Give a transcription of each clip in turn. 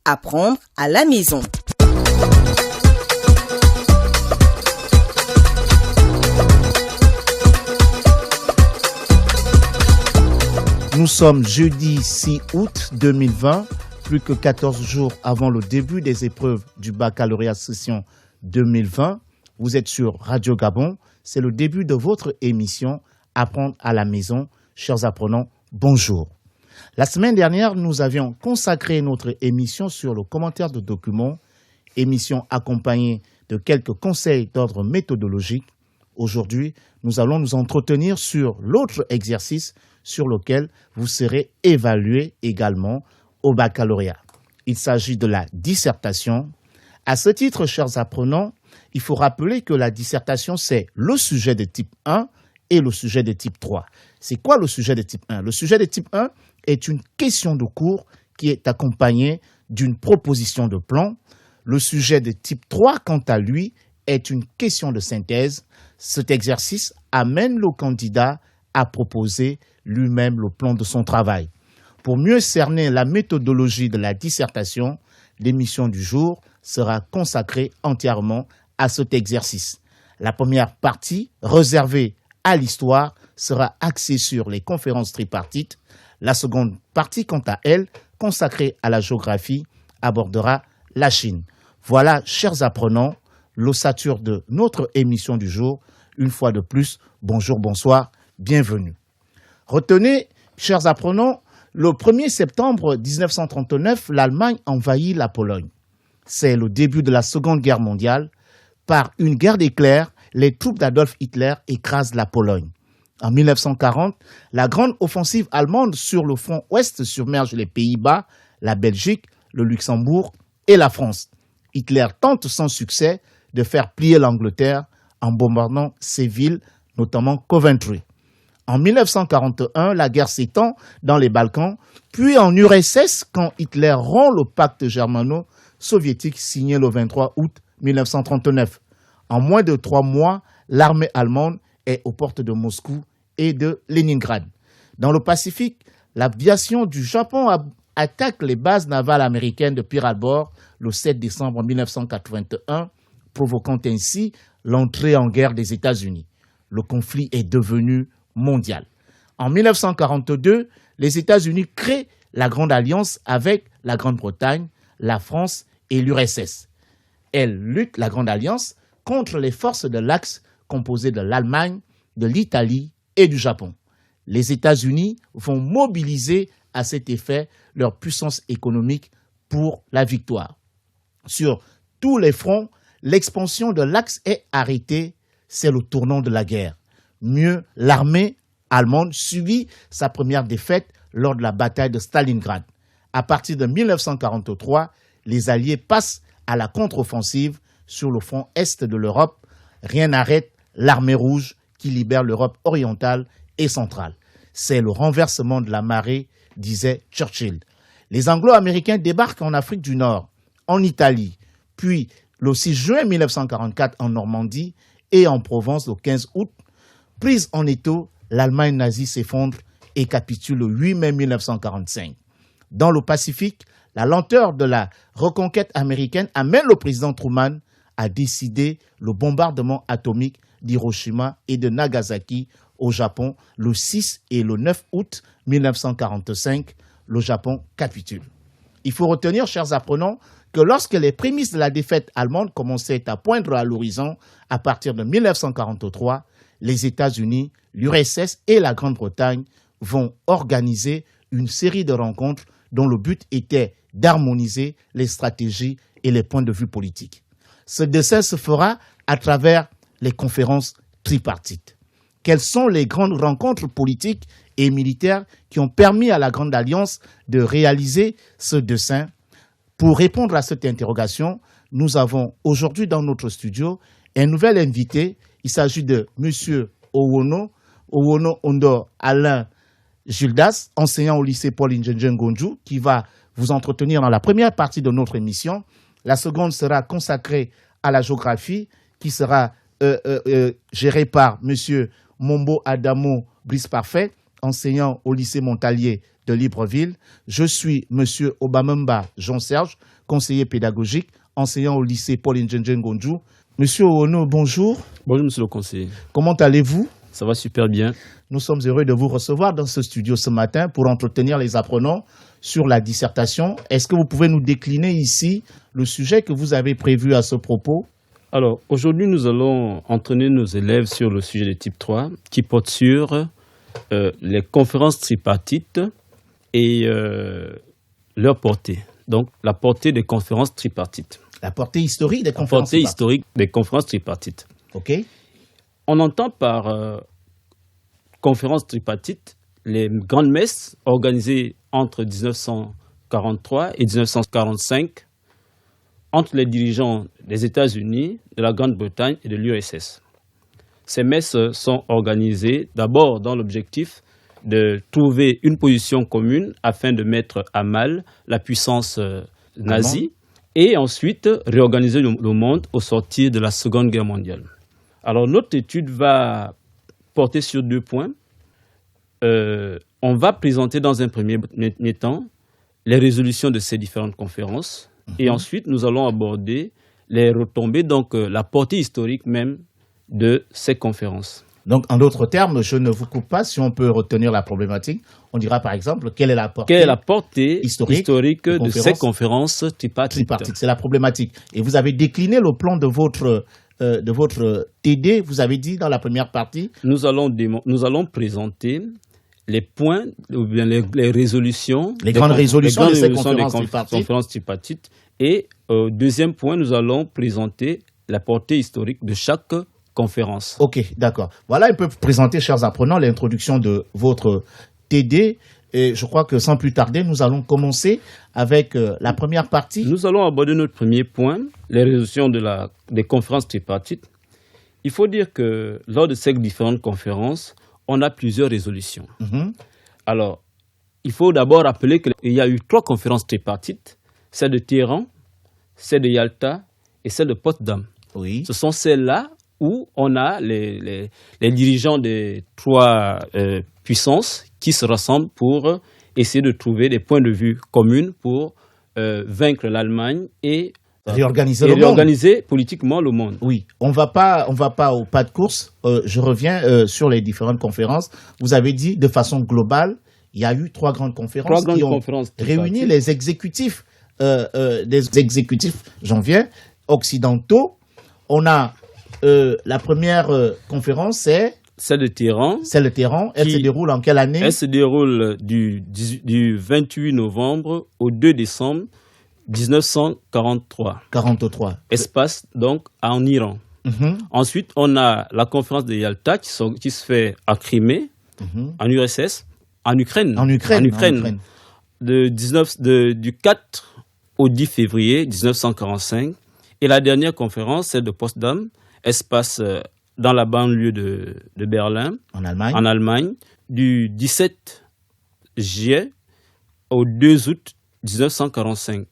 Apprendre à la maison. Nous sommes jeudi 6 août 2020, plus que 14 jours avant le début des épreuves du baccalauréat session 2020. Vous êtes sur Radio Gabon, c'est le début de votre émission Apprendre à la maison. Chers apprenants, bonjour. La semaine dernière, nous avions consacré notre émission sur le commentaire de documents, émission accompagnée de quelques conseils d'ordre méthodologique. Aujourd'hui, nous allons nous entretenir sur l'autre exercice sur lequel vous serez évalué également au baccalauréat. Il s'agit de la dissertation. À ce titre, chers apprenants, il faut rappeler que la dissertation, c'est le sujet de type 1 et le sujet de type 3. C'est quoi le sujet de type 1? Le sujet de type 1 est une question de cours qui est accompagnée d'une proposition de plan. Le sujet de type 3, quant à lui, est une question de synthèse. Cet exercice amène le candidat à proposer lui-même le plan de son travail. Pour mieux cerner la méthodologie de la dissertation, l'émission du jour sera consacrée entièrement à cet exercice. La première partie, réservée à l'histoire, sera axée sur les conférences tripartites. La seconde partie, quant à elle, consacrée à la géographie, abordera la Chine. Voilà, chers apprenants, l'ossature de notre émission du jour. Une fois de plus, bonjour, bonsoir, bienvenue. Retenez, chers apprenants, le 1er septembre 1939, l'Allemagne envahit la Pologne. C'est le début de la Seconde Guerre mondiale. Par une guerre d'éclairs, les troupes d'Adolf Hitler écrasent la Pologne. En 1940, la grande offensive allemande sur le front ouest submerge les Pays-Bas, la Belgique, le Luxembourg et la France. Hitler tente sans succès de faire plier l'Angleterre en bombardant ces villes, notamment Coventry. En 1941, la guerre s'étend dans les Balkans, puis en URSS quand Hitler rompt le pacte germano-soviétique signé le 23 août 1939. En moins de 3 mois, l'armée allemande est aux portes de Moscou et de Leningrad. Dans le Pacifique, l'aviation du Japon attaque les bases navales américaines de Pearl Harbor le 7 décembre 1981, provoquant ainsi l'entrée en guerre des États-Unis. Le conflit est devenu mondial. En 1942, les États-Unis créent la Grande Alliance avec la Grande-Bretagne, la France et l'URSS. Elle lutte, la Grande Alliance, contre les forces de l'Axe composées de l'Allemagne, de l'Italie et du Japon. Les États-Unis vont mobiliser à cet effet leur puissance économique pour la victoire. Sur tous les fronts, l'expansion de l'Axe est arrêtée, c'est le tournant de la guerre. Mieux, l'armée allemande subit sa première défaite lors de la bataille de Stalingrad. À partir de 1943, les Alliés passent à la contre-offensive sur le front est de l'Europe. Rien n'arrête l'armée rouge qui libère l'Europe orientale et centrale. C'est le renversement de la marée, disait Churchill. Les Anglo-Américains débarquent en Afrique du Nord, en Italie, puis le 6 juin 1944 en Normandie et en Provence le 15 août. Prise en étau, l'Allemagne nazie s'effondre et capitule le 8 mai 1945. Dans le Pacifique, la lenteur de la reconquête américaine amène le président Truman à décider le bombardement atomique d'Hiroshima et de Nagasaki au Japon le 6 et le 9 août 1945. Le Japon capitule. Il faut retenir, chers apprenants, que lorsque les prémices de la défaite allemande commençaient à poindre à l'horizon à partir de 1943, les États-Unis, l'URSS et la Grande-Bretagne vont organiser une série de rencontres dont le but était d'harmoniser les stratégies et les points de vue politiques. Ce dessin se fera à travers les conférences tripartites. Quelles sont les grandes rencontres politiques et militaires qui ont permis à la Grande Alliance de réaliser ce dessin? Pour répondre à cette interrogation, nous avons aujourd'hui dans notre studio un nouvel invité. Il s'agit de M. Owono Ondo Alain Gildas, enseignant au lycée Paul Njenjen Gonju, qui va vous entretenir dans la première partie de notre émission. La seconde sera consacrée à la géographie, qui sera gérée par M. Mombo Adamo Brice Parfait, enseignant au lycée Montalier de Libreville. Je suis Monsieur Obamamba Jean-Serge, conseiller pédagogique, enseignant au lycée Paul Njenjen Ngonjou. Monsieur Ono, bonjour. Bonjour, monsieur le conseiller. Comment allez-vous? Ça va super bien. Nous sommes heureux de vous recevoir dans ce studio ce matin pour entretenir les apprenants sur la dissertation. Est-ce que vous pouvez nous décliner ici le sujet que vous avez prévu à ce propos? Alors, aujourd'hui, nous allons entraîner nos élèves sur le sujet de type 3 qui porte sur les conférences tripartites et leur portée. Donc, la portée des conférences tripartites. La portée historique des conférences tripartites. La portée historique des conférences tripartites. OK. On entend par conférences tripartites les grandes messes organisées entre 1943 et 1945 entre les dirigeants des États-Unis, de la Grande-Bretagne et de l'URSS. Ces messes sont organisées d'abord dans l'objectif de trouver une position commune afin de mettre à mal la puissance nazie et ensuite réorganiser le monde au sortir de la Seconde Guerre mondiale. Alors notre étude va porter sur 2 points. On va présenter dans un premier temps les résolutions de ces différentes conférences et ensuite nous allons aborder les retombées, donc la portée historique même de ces conférences. Donc, en d'autres termes, je ne vous coupe pas, si on peut retenir la problématique, on dira par exemple quelle est la portée, historique de ces conférences tripartites. C'est la problématique. Et vous avez décliné le plan de votre TD, vous avez dit dans la première partie. Nous allons présenter les points, ou bien les résolutions. Les grandes résolutions de ces conférences tripartites. Et au deuxième point, nous allons présenter la portée historique de chaque conférence. Ok, d'accord. Voilà un peu présenter, chers apprenants, l'introduction de votre TD. Et je crois que sans plus tarder, nous allons commencer avec la première partie. Nous allons aborder notre premier point, les résolutions des conférences tripartites. Il faut dire que lors de ces différentes conférences, on a plusieurs résolutions. Alors, il faut d'abord rappeler qu'il y a eu 3 conférences tripartites, celle de Téhéran, celle de Yalta et celle de Potsdam. Oui. Ce sont celles-là où on a les dirigeants des 3 puissances qui se rassemblent pour essayer de trouver des points de vue communs pour vaincre l'Allemagne et réorganiser politiquement le monde. Oui, on va pas au pas de course. Je reviens sur les différentes conférences. Vous avez dit de façon globale, il y a eu 3 grandes conférences qui ont réuni les exécutifs, j'en viens, occidentaux. On a la première conférence, c'est celle de Téhéran. Elle se déroule en quelle année? Elle se déroule du 28 novembre au 2 décembre 1943. Espace donc en Iran. Ensuite, on a la conférence de Yalta qui se fait à Crimée, en URSS, en Ukraine. Du 4 au 10 février 1945. Et la dernière conférence, celle de Potsdam, elle se passe dans la banlieue de Berlin, en Allemagne, du 17 juillet au 2 août 1945.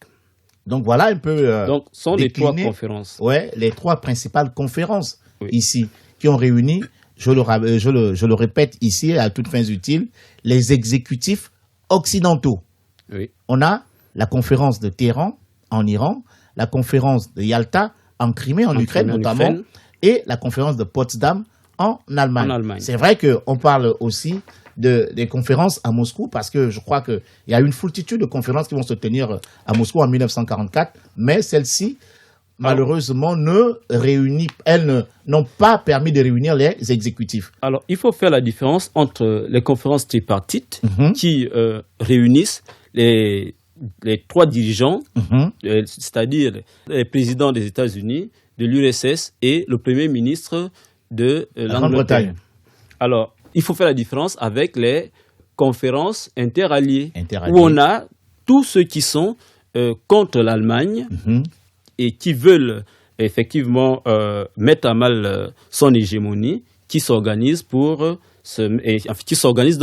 Donc voilà un peu. Donc sont les 3 conférences. Ouais, les 3 principales conférences ici qui ont réuni, je le répète ici à toutes fins utiles, les exécutifs occidentaux. Oui. On a la conférence de Téhéran en Iran, la conférence de Yalta en Crimée, en Ukraine notamment, et la conférence de Potsdam en Allemagne. C'est vrai qu'on parle aussi des conférences à Moscou, parce que je crois qu'il y a une foultitude de conférences qui vont se tenir à Moscou en 1944, mais celles-ci, malheureusement, n'ont pas permis de réunir les exécutifs. Alors, il faut faire la différence entre les conférences tripartites qui réunissent les 3 dirigeants, c'est-à-dire les présidents des États-Unis, de l'URSS et le Premier ministre de l'Angleterre. Alors, il faut faire la différence avec les conférences interalliées, où on a tous ceux qui sont contre l'Allemagne et qui veulent effectivement mettre à mal son hégémonie, qui s'organisent lors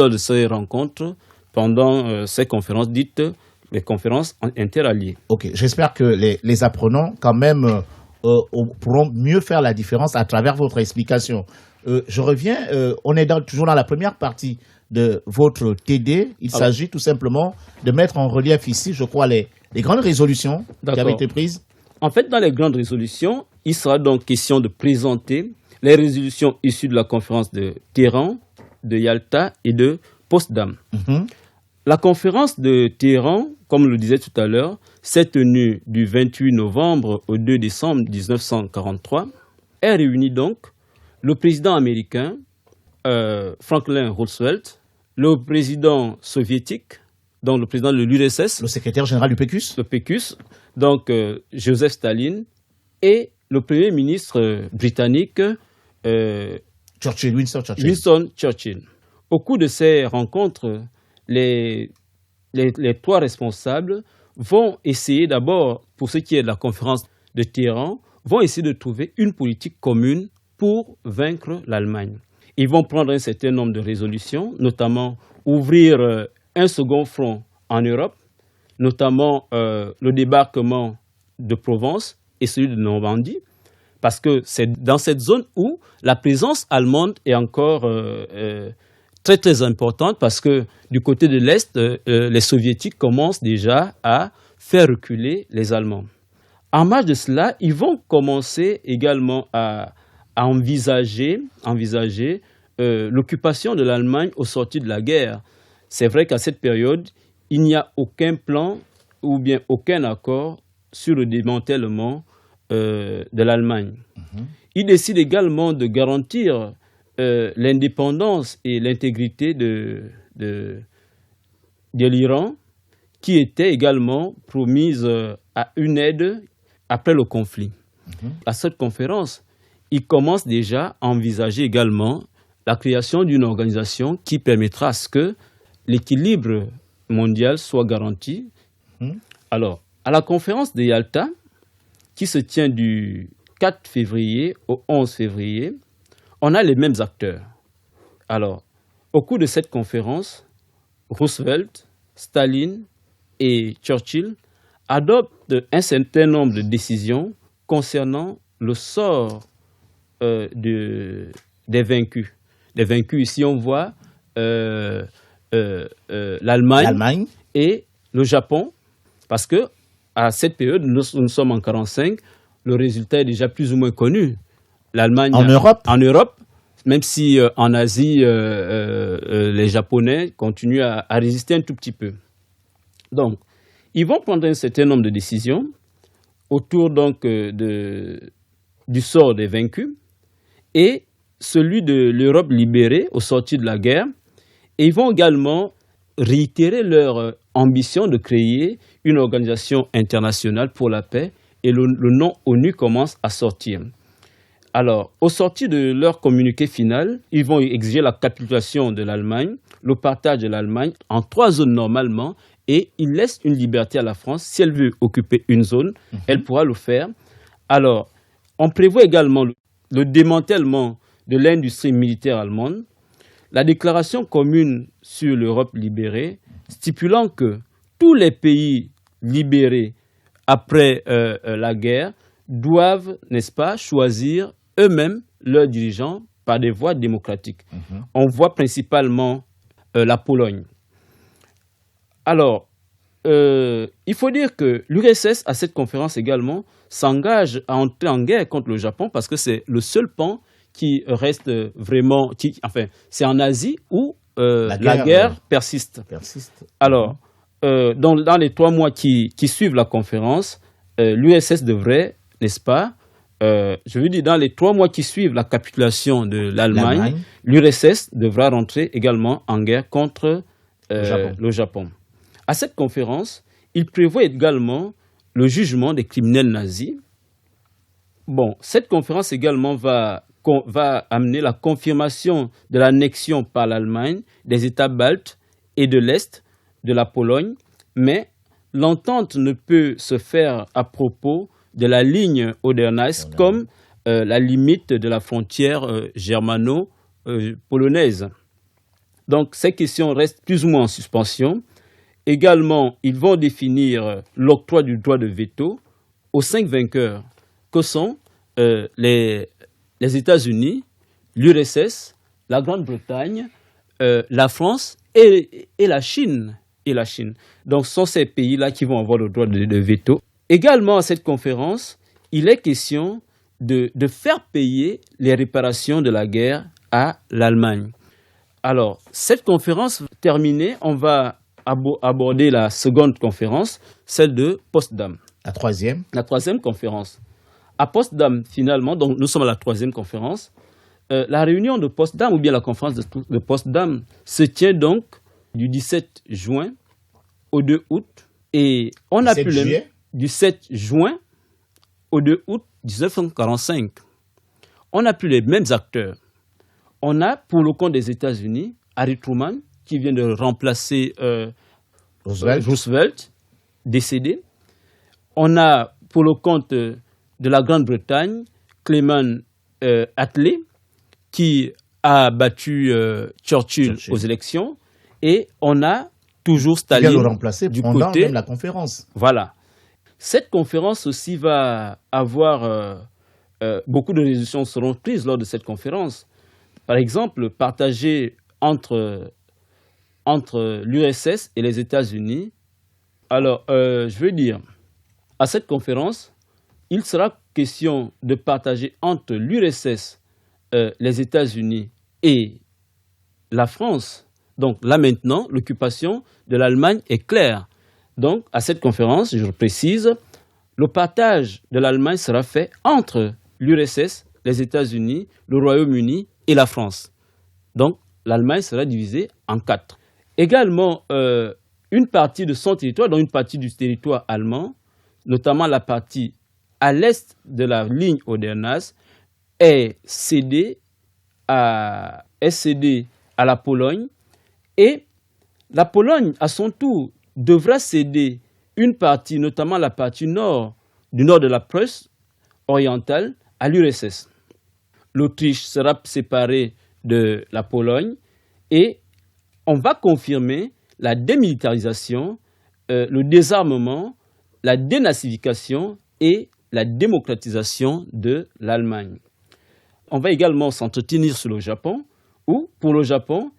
de ces rencontres pendant ces conférences dites les conférences interalliées. Ok, j'espère que les apprenants quand même pourront mieux faire la différence à travers votre explication. Je reviens, on est toujours dans la première partie de votre TD. Il s'agit tout simplement de mettre en relief ici, je crois, les grandes résolutions qui avaient été prises. En fait, dans les grandes résolutions, il sera donc question de présenter les résolutions issues de la conférence de Téhéran, de Yalta et de Potsdam. La conférence de Téhéran, comme je le disais tout à l'heure, s'est tenue du 28 novembre au 2 décembre 1943. Elle réunit donc le président américain Franklin Roosevelt, le président soviétique, donc le président de l'URSS, le secrétaire général du PQS, donc Joseph Staline, et le premier ministre britannique Winston Churchill. Au cours de ces rencontres, les trois responsables vont essayer d'abord, pour ce qui est de la conférence de Téhéran, vont essayer de trouver une politique commune pour vaincre l'Allemagne. Ils vont prendre un certain nombre de résolutions, notamment ouvrir un second front en Europe, notamment le débarquement de Provence et celui de Normandie, parce que c'est dans cette zone où la présence allemande est encore très très importante, parce que du côté de l'Est, les Soviétiques commencent déjà à faire reculer les Allemands. En marge de cela, ils vont commencer également à envisager l'occupation de l'Allemagne au sortir de la guerre. C'est vrai qu'à cette période, il n'y a aucun plan ou bien aucun accord sur le démantèlement de l'Allemagne. Ils décident également de garantir l'indépendance et l'intégrité de l'Iran, qui était également promise à une aide après le conflit. À cette conférence, ils commencent déjà à envisager également la création d'une organisation qui permettra à ce que l'équilibre mondial soit garanti. Alors, à la conférence de Yalta, qui se tient du 4 février au 11 février, on a les mêmes acteurs. Alors, au cours de cette conférence, Roosevelt, Staline et Churchill adoptent un certain nombre de décisions concernant le sort des vaincus. Les vaincus, ici, on voit l'Allemagne et le Japon, parce que à cette période, nous sommes en 1945, le résultat est déjà plus ou moins connu. L'Allemagne en Europe, même si en Asie, les Japonais continuent à résister un tout petit peu. Donc, ils vont prendre un certain nombre de décisions autour donc du sort des vaincus et celui de l'Europe libérée au sortir de la guerre. Et ils vont également réitérer leur ambition de créer une organisation internationale pour la paix, et le nom ONU commence à sortir. Alors, au sortir de leur communiqué final, ils vont exiger la capitulation de l'Allemagne, le partage de l'Allemagne en 3 zones normalement, et ils laissent une liberté à la France. Si elle veut occuper une zone, elle pourra le faire. Alors, on prévoit également le démantèlement de l'industrie militaire allemande, la déclaration commune sur l'Europe libérée, stipulant que tous les pays libérés après la guerre doivent, n'est-ce pas, choisir eux-mêmes leurs dirigeants par des voies démocratiques. On voit principalement la Pologne. Alors, il faut dire que l'URSS, à cette conférence également, s'engage à entrer en guerre contre le Japon, parce que c'est le seul pan qui reste vraiment... c'est en Asie où la guerre persiste. Alors, dans les 3 mois qui suivent la conférence, l'URSS devrait, n'est-ce pas, je veux dire, dans les 3 mois qui suivent la capitulation de l'Allemagne, l'URSS devra rentrer également en guerre contre le Japon. À cette conférence, il prévoit également le jugement des criminels nazis. Bon, cette conférence également va amener la confirmation de l'annexion par l'Allemagne des États baltes et de l'Est de la Pologne, mais l'entente ne peut se faire à propos de la ligne Oder-Neisse comme la limite de la frontière germano-polonaise. Donc, ces questions restent plus ou moins en suspension. Également, ils vont définir l'octroi du droit de veto aux 5 vainqueurs que sont les États-Unis, l'URSS, la Grande-Bretagne, la France et la Chine. Donc, ce sont ces pays-là qui vont avoir le droit de veto. Également, à cette conférence, il est question de faire payer les réparations de la guerre à l'Allemagne. Alors, cette conférence terminée, on va aborder la seconde conférence, celle de Potsdam. La troisième conférence. À Potsdam, finalement, donc nous sommes à la troisième conférence, la réunion de Potsdam, ou bien la conférence de Potsdam, se tient donc du 17 juin au 2 août. Et on a du 7 juin au 2 août 1945. On n'a plus les mêmes acteurs. On a, pour le compte des États-Unis, Harry Truman, qui vient de remplacer Roosevelt, décédé. On a, pour le compte de la Grande-Bretagne, Clement Attlee, qui a battu Churchill aux élections. Et on a toujours Staline qui vient le remplacer du pendant côté. Même la conférence. Voilà. Cette conférence aussi va avoir beaucoup de résolutions seront prises lors de cette conférence. Par exemple, partager entre l'URSS et les États-Unis. Alors, je veux dire, à cette conférence, il sera question de partager entre l'URSS, les États-Unis et la France. Donc là maintenant, l'occupation de l'Allemagne est claire. Donc à cette conférence, je précise, le partage de l'Allemagne sera fait entre l'URSS, les États-Unis, le Royaume-Uni et la France. Donc l'Allemagne sera divisée en 4. Également, une partie de son territoire, donc une partie du territoire allemand, notamment la partie à l'est de la ligne Oder-Neisse, est cédée à la Pologne. Et la Pologne, à son tour, devra céder une partie, notamment la partie du nord de la Prusse orientale, à l'URSS. L'Autriche sera séparée de la Pologne et on va confirmer la démilitarisation, le désarmement, la dénazification et la démocratisation de l'Allemagne. On va également s'entretenir sur le Japon, où, pour le Japon,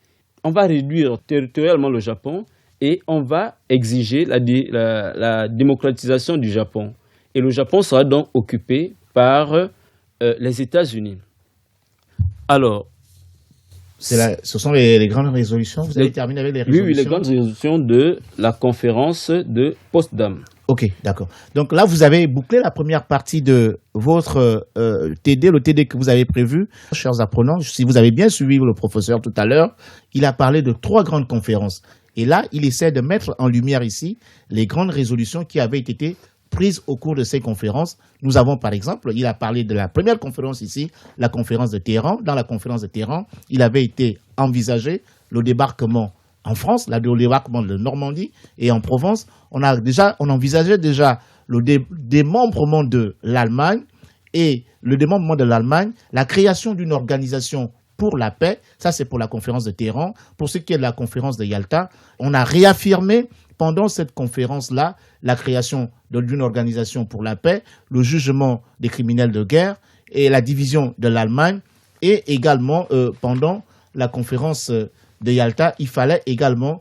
on va réduire territorialement le Japon et on va exiger la démocratisation du Japon. Et le Japon sera donc occupé par les États-Unis. Alors, ce sont les grandes résolutions. Vous avez terminé avec les résolutions? Oui, les grandes résolutions de la conférence de Potsdam. Ok, d'accord. Donc là, vous avez bouclé la première partie de votre TD, le TD que vous avez prévu. Chers apprenants, si vous avez bien suivi le professeur tout à l'heure, il a parlé de 3 grandes conférences. Et là, il essaie de mettre en lumière ici les grandes résolutions qui avaient été prises au cours de ces conférences. Nous avons, par exemple, il a parlé de la première conférence ici, la conférence de Téhéran. Dans la conférence de Téhéran, il avait été envisagé le débarquement en France, le débarquement de Normandie et en Provence. On envisageait déjà le démembrement de l'Allemagne et le démembrement de l'Allemagne, la création d'une organisation pour la paix. Ça, c'est pour la conférence de Téhéran. Pour ce qui est de la conférence de Yalta, on a réaffirmé pendant cette conférence-là la création d'une organisation pour la paix, le jugement des criminels de guerre et la division de l'Allemagne. Et également, pendant la conférence de Yalta, il fallait également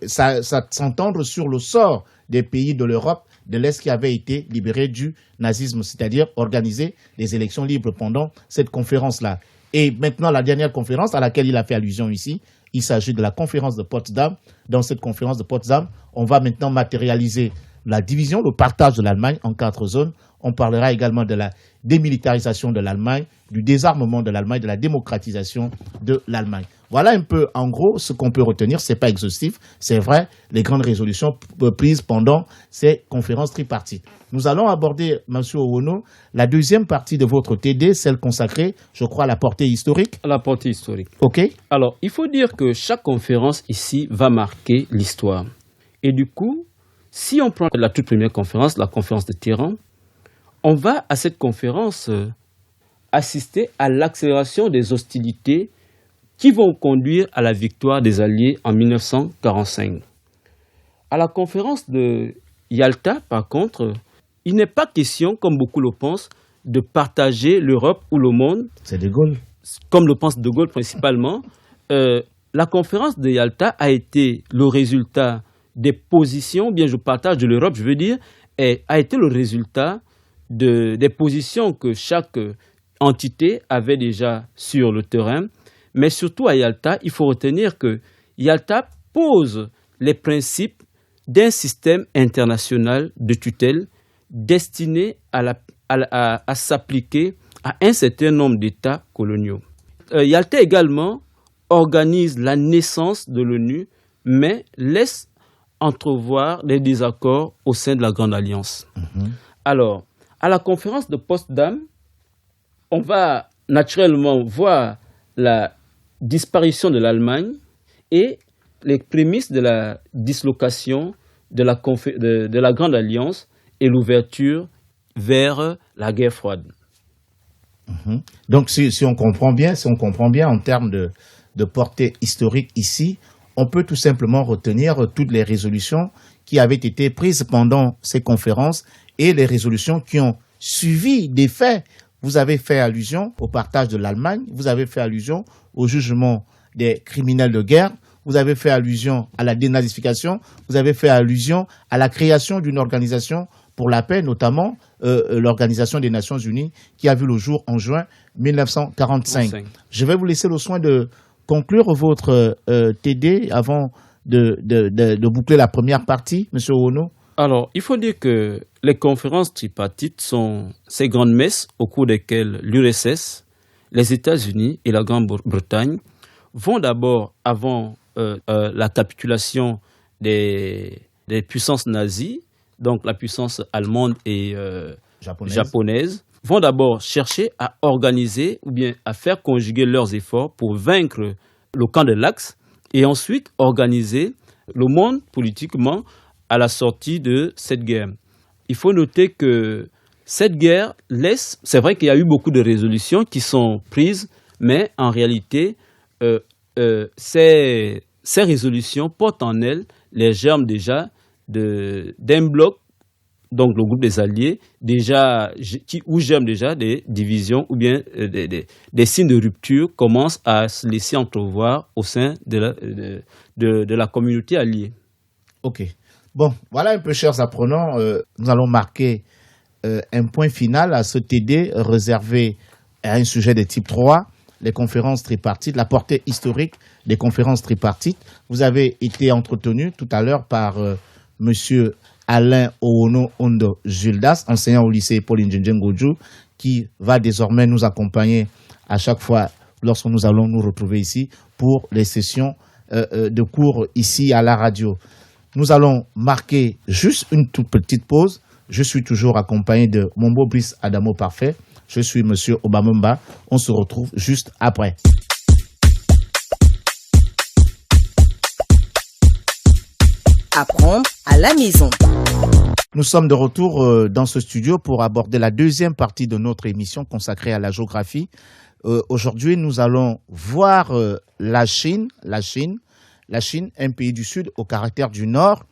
s'entendre sur le sort des pays de l'Europe de l'Est qui avaient été libérés du nazisme, c'est-à-dire organiser des élections libres pendant cette conférence-là. Et maintenant, la dernière conférence à laquelle il a fait allusion ici, il s'agit de la conférence de Potsdam. Dans cette conférence de Potsdam, on va maintenant matérialiser la division, le partage de l'Allemagne en 4 zones. On parlera également de la démilitarisation de l'Allemagne, du désarmement de l'Allemagne, de la démocratisation de l'Allemagne. Voilà un peu, en gros, ce qu'on peut retenir. Ce n'est pas exhaustif, c'est vrai, les grandes résolutions prises pendant ces conférences tripartites. Nous allons aborder, M. Owono, la deuxième partie de votre TD, celle consacrée, je crois, à la portée historique. À la portée historique. OK. Alors, il faut dire que chaque conférence ici va marquer l'histoire. Et du coup, si on prend la toute première conférence, la conférence de Téhéran, on va à cette conférence assister à l'accélération des hostilités qui vont conduire à la victoire des Alliés en 1945. À la conférence de Yalta, par contre, il n'est pas question, comme beaucoup le pensent, de partager l'Europe ou le monde. C'est De Gaulle. Comme le pense De Gaulle principalement. la conférence de Yalta a été le résultat des positions, bien je partage de l'Europe, je veux dire, et a été le résultat des positions que chaque entité avait déjà sur le terrain. Mais surtout à Yalta, il faut retenir que Yalta pose les principes d'un système international de tutelle destiné à s'appliquer à un certain nombre d'États coloniaux. Yalta également organise la naissance de l'ONU, mais laisse entrevoir des désaccords au sein de la Grande Alliance. Alors, à la conférence de Potsdam, on va naturellement voir la disparition de l'Allemagne et les prémices de la dislocation de la Grande Alliance et l'ouverture vers la guerre froide. Donc, si on comprend bien en termes de portée historique ici, on peut tout simplement retenir toutes les résolutions qui avaient été prises pendant ces conférences et les résolutions qui ont suivi des faits. Vous avez fait allusion au partage de l'Allemagne, vous avez fait allusion au jugement des criminels de guerre, vous avez fait allusion à la dénazification, vous avez fait allusion à la création d'une organisation pour la paix, notamment l'Organisation des Nations Unies, qui a vu le jour en juin 1945. Je vais vous laisser le soin de conclure votre TD avant de boucler la première partie, M. Owono. Alors, il faut dire que les conférences tripartites sont ces grandes messes au cours desquelles l'URSS, les États-Unis et la Grande-Bretagne vont d'abord, avant la capitulation des puissances nazies, donc la puissance allemande et japonaise, vont d'abord chercher à organiser ou bien à faire conjuguer leurs efforts pour vaincre le camp de l'Axe et ensuite organiser le monde politiquement à la sortie de cette guerre. Il faut noter que cette guerre laisse... C'est vrai qu'il y a eu beaucoup de résolutions qui sont prises, mais en réalité, ces résolutions portent en elles les germes déjà d'un bloc, donc le groupe des Alliés, où germent déjà des divisions ou bien des signes de rupture commencent à se laisser entrevoir au sein de la communauté alliée. Ok. Bon, voilà un peu, chers apprenants, nous allons marquer un point final à ce TD réservé à un sujet de type 3, les conférences tripartites, la portée historique des conférences tripartites. Vous avez été entretenu tout à l'heure par Monsieur Alain Owono Ondo Gildas, enseignant au lycée Paul Ndjendjen Godjou, qui va désormais nous accompagner à chaque fois lorsque nous allons nous retrouver ici pour les sessions de cours ici à la radio. Nous allons marquer juste une toute petite pause. Je suis toujours accompagné de mon beau Brice Adamo Parfait. Je suis Monsieur Obamamba. On se retrouve juste après. Apprendre à la maison. Nous sommes de retour dans ce studio pour aborder la deuxième partie de notre émission consacrée à la géographie. Aujourd'hui, nous allons voir la Chine, un pays du Sud au caractère du Nord.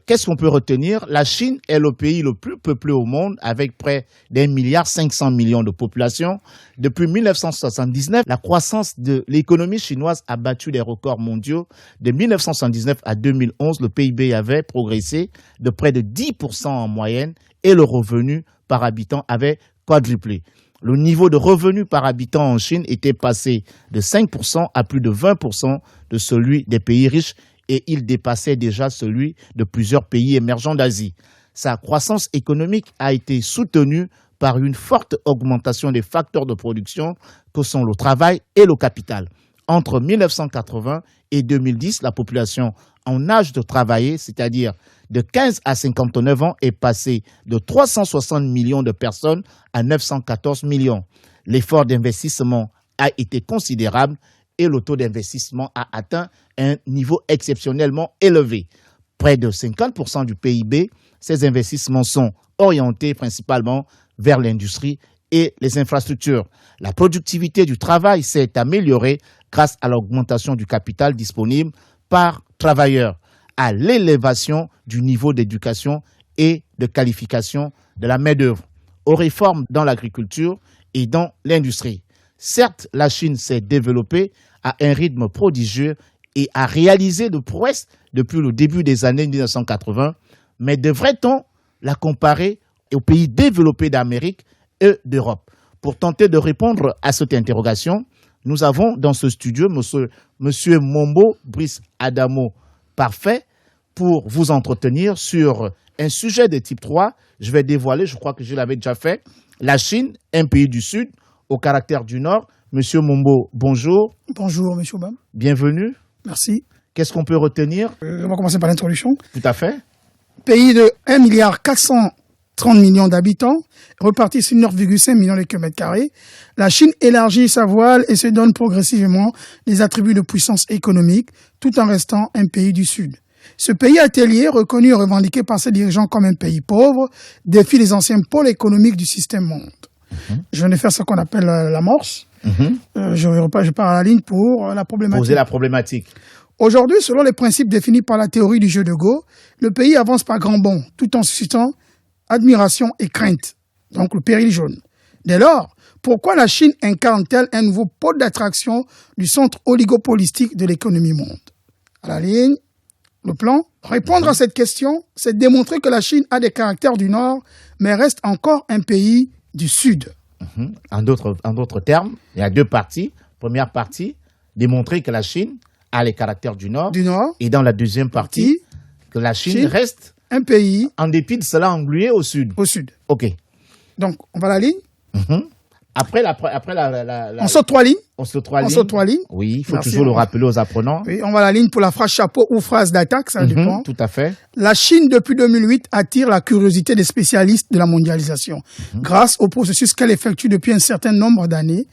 Qu'est-ce qu'on peut retenir? La Chine est le pays le plus peuplé au monde avec près d'1,5 milliard de population. Depuis 1979, la croissance de l'économie chinoise a battu les records mondiaux. De 1979 à 2011, le PIB avait progressé de près de 10% en moyenne et le revenu par habitant avait quadruplé. Le niveau de revenu par habitant en Chine était passé de 5% à plus de 20% de celui des pays riches et il dépassait déjà celui de plusieurs pays émergents d'Asie. Sa croissance économique a été soutenue par une forte augmentation des facteurs de production que sont le travail et le capital. Entre 1980 et 2010, la population en âge de travailler, c'est-à-dire de 15 à 59 ans, est passée de 360 millions de personnes à 914 millions. L'effort d'investissement a été considérable et le taux d'investissement a atteint un niveau exceptionnellement élevé. Près de 50% du PIB, ces investissements sont orientés principalement vers l'industrie et les infrastructures. La productivité du travail s'est améliorée grâce à l'augmentation du capital disponible par travailleur, à l'élévation du niveau d'éducation et de qualification de la main-d'œuvre, aux réformes dans l'agriculture et dans l'industrie. Certes, la Chine s'est développée à un rythme prodigieux et a réalisé de prouesses depuis le début des années 1980, mais devrait-on la comparer aux pays développés d'Amérique et d'Europe? Pour tenter de répondre à cette interrogation, nous avons dans ce studio monsieur Mombo Brice Adamo Parfait pour vous entretenir sur un sujet de type 3. Je vais dévoiler, je crois que je l'avais déjà fait, la Chine, un pays du Sud, au caractère du Nord. Monsieur Mombo, bonjour. Bonjour, monsieur Obama. Bienvenue. Merci. Qu'est-ce qu'on peut retenir? On va commencer par l'introduction. Tout à fait. Pays de 1,430 milliard d'habitants, reparti sur 9,5 millions de kilomètres carrés. La Chine élargit sa voile et se donne progressivement des attributs de puissance économique, tout en restant un pays du Sud. Ce pays atelier, reconnu et revendiqué par ses dirigeants comme un pays pauvre, défie les anciens pôles économiques du système monde. Je viens de faire ce qu'on appelle l'amorce. Je pars à la ligne pour la problématique. Poser la problématique. Aujourd'hui, selon les principes définis par la théorie du jeu de Go, le pays avance par grands bonds, tout en suscitant admiration et crainte. Donc le péril jaune. Dès lors, pourquoi la Chine incarne-t-elle un nouveau pôle d'attraction du centre oligopolistique de l'économie monde? À la ligne, le plan. Répondre à cette question, c'est démontrer que la Chine a des caractères du Nord, mais reste encore un pays du Sud. En d'autres termes, il y a deux parties. Première partie, démontrer que la Chine a les caractères du Nord. Et dans la deuxième partie, que la Chine reste un pays, en dépit de cela, englué au Sud. Au Sud. OK. Donc, on va à la ligne. Après on saute trois lignes. On saute trois lignes. Oui, il faut toujours le rappeler aux apprenants. Oui, on va à la ligne pour la phrase chapeau ou phrase d'attaque, ça dépend. Tout à fait. La Chine, depuis 2008, attire la curiosité des spécialistes de la mondialisation. Grâce au processus qu'elle effectue depuis un certain nombre d'années,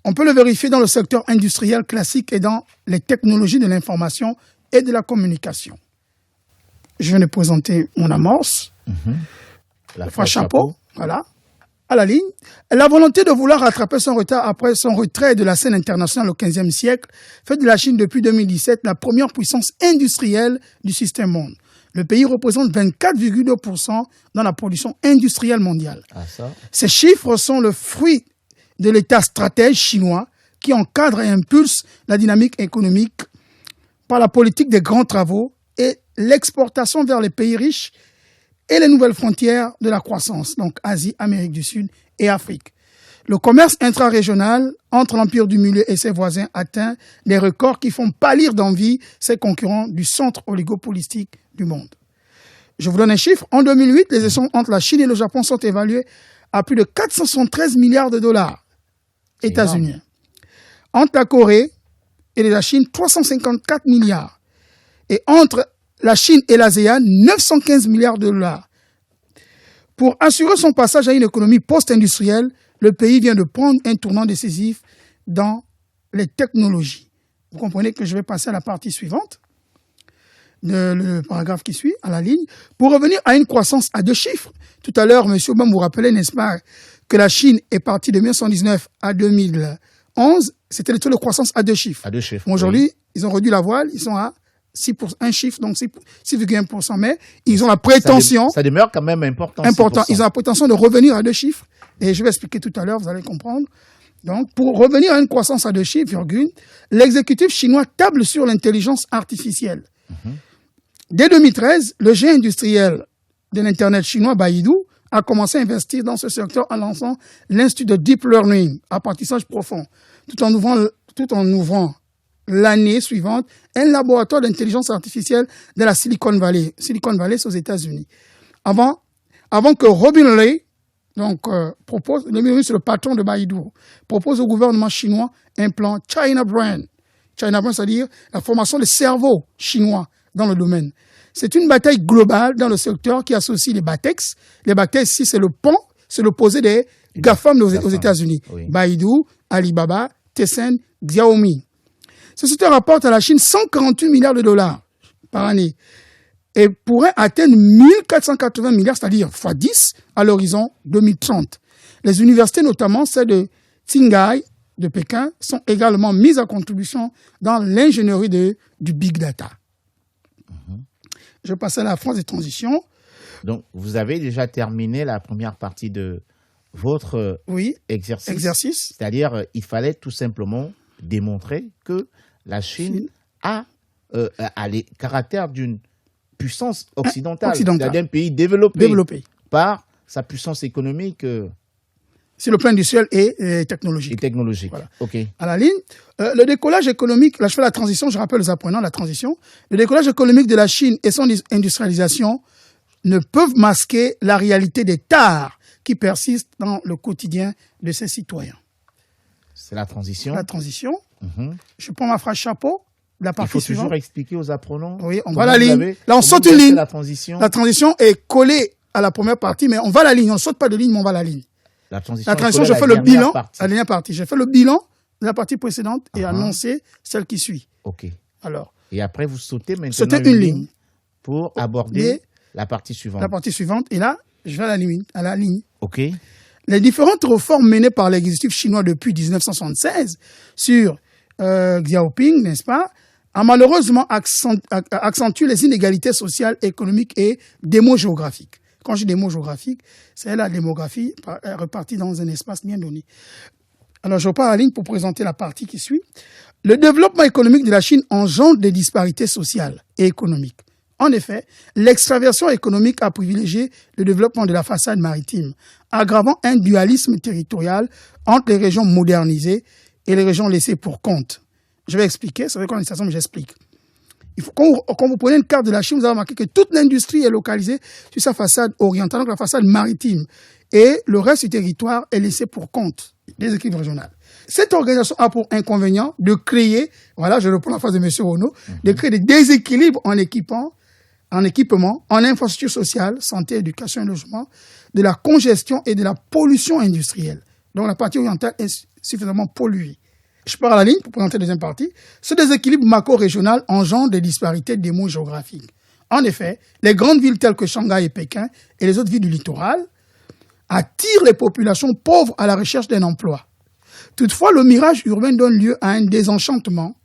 on peut le vérifier dans le secteur industriel classique et dans les technologies de l'information et de la communication. Je viens de présenter mon amorce. La phrase chapeau, voilà. À la ligne, la volonté de vouloir rattraper son retard après son retrait de la scène internationale au XVe siècle fait de la Chine depuis 2017 la première puissance industrielle du système monde. Le pays représente 24,2% dans la production industrielle mondiale. Ces chiffres sont le fruit de l'État stratège chinois qui encadre et impulse la dynamique économique par la politique des grands travaux et l'exportation vers les pays riches et les nouvelles frontières de la croissance, donc Asie, Amérique du Sud et Afrique. Le commerce intra-régional entre l'Empire du Milieu et ses voisins atteint des records qui font pâlir d'envie ses concurrents du centre oligopolistique du monde. Je vous donne un chiffre. En 2008, les échanges entre la Chine et le Japon sont évalués à plus de 473 milliards de dollars états-unis. Entre la Corée et la Chine, 354 milliards. Et entre la Chine et l'ASEAN, 915 milliards de dollars. Pour assurer son passage à une économie post-industrielle, le pays vient de prendre un tournant décisif dans les technologies. Vous comprenez que je vais passer à la partie suivante, le paragraphe qui suit, à la ligne, pour revenir à une croissance à deux chiffres. Tout à l'heure, M. Obama vous rappelait, n'est-ce pas, que la Chine est partie de 1919 à 2011, c'était le taux de croissance à deux chiffres. À deux chiffres. Aujourd'hui, ils ont réduit la voile, ils sont à 6 pour un chiffre, donc 6,1%, mais ils ont la prétention... Ça demeure quand même important. Ils ont la prétention de revenir à deux chiffres, et je vais expliquer tout à l'heure, vous allez comprendre. Donc, pour revenir à une croissance à deux chiffres, l'exécutif chinois table sur l'intelligence artificielle. Dès 2013, le géant industriel de l'Internet chinois, Baidu, a commencé à investir dans ce secteur en lançant l'Institut de Deep Learning, apprentissage profond, tout en ouvrant l'année suivante un laboratoire d'intelligence artificielle de la Silicon Valley. Silicon Valley, c'est aux États-Unis. Avant que Robin Li, propose, c'est le patron de Baidu, propose au gouvernement chinois un plan China Brain. China Brain, c'est-à-dire la formation des cerveaux chinois dans le domaine. C'est une bataille globale dans le secteur qui associe les Batex. Les Batex, ici, c'est le pont, c'est l'opposé des GAFAM aux États-Unis. Oui. Baidu, Alibaba, Tencent, Xiaomi. Ce secteur rapporte à la Chine 148 milliards de dollars par année et pourrait atteindre 1480 milliards, c'est-à-dire x10 à l'horizon 2030. Les universités, notamment celle de Tsinghai de Pékin, sont également mises à contribution dans l'ingénierie du big data. Je passe à la phase de transition. Donc, vous avez déjà terminé la première partie de votre exercice. C'est-à-dire, il fallait tout simplement démontrer que la Chine a les caractères d'une puissance occidentale. C'est-à-dire d'un pays développé par sa puissance économique. Sur le plan industriel et technologique. Voilà. OK. À la ligne, le décollage économique, là je fais la transition, je rappelle aux apprenants la transition. Le décollage économique de la Chine et son industrialisation ne peuvent masquer la réalité des tares qui persistent dans le quotidien de ses citoyens. C'est la transition. Je prends ma phrase chapeau. La partie Il faut toujours expliquer aux apprenants. Oui, on va à la ligne. Là, on saute une ligne. La transition est collée à la première partie, mais on va à la ligne. On ne saute pas de ligne, mais on va à la ligne. La transition je fais le bilan. La dernière partie. J'ai fait le bilan de la partie précédente et annoncé celle qui suit. OK. Alors. Et après, vous sautez maintenant une ligne pour aborder la partie suivante. La partie suivante. Et là, je vais à la ligne. OK. Les différentes réformes menées par l'exécutif chinois depuis 1976 sur Xiaoping, n'est-ce pas, a malheureusement accentué les inégalités sociales, économiques et démographiques. Quand je dis démographique, c'est la démographie repartie dans un espace bien donné. Alors, je repars à la ligne pour présenter la partie qui suit. Le développement économique de la Chine engendre des disparités sociales et économiques. En effet, l'extraversion économique a privilégié le développement de la façade maritime, aggravant un dualisme territorial entre les régions modernisées et les régions laissées pour compte. Je vais expliquer, c'est vrai qu'on est mais j'explique. Quand vous prenez une carte de la Chine, vous allez remarquer que toute l'industrie est localisée sur sa façade orientale, donc la façade maritime. Et le reste du territoire est laissé pour compte des équipes régionales. Cette organisation a pour inconvénient de créer, voilà, je reprends la phrase de M. Renaud, de créer des déséquilibres en équipement, en infrastructures sociales, santé, éducation et logement, de la congestion et de la pollution industrielle. Donc la partie orientale est suffisamment polluée. Je pars à la ligne pour présenter la deuxième partie. Ce déséquilibre macro-régional engendre des disparités démographiques. En effet, les grandes villes telles que Shanghai et Pékin et les autres villes du littoral attirent les populations pauvres à la recherche d'un emploi. Toutefois, le mirage urbain donne lieu à un désenchantement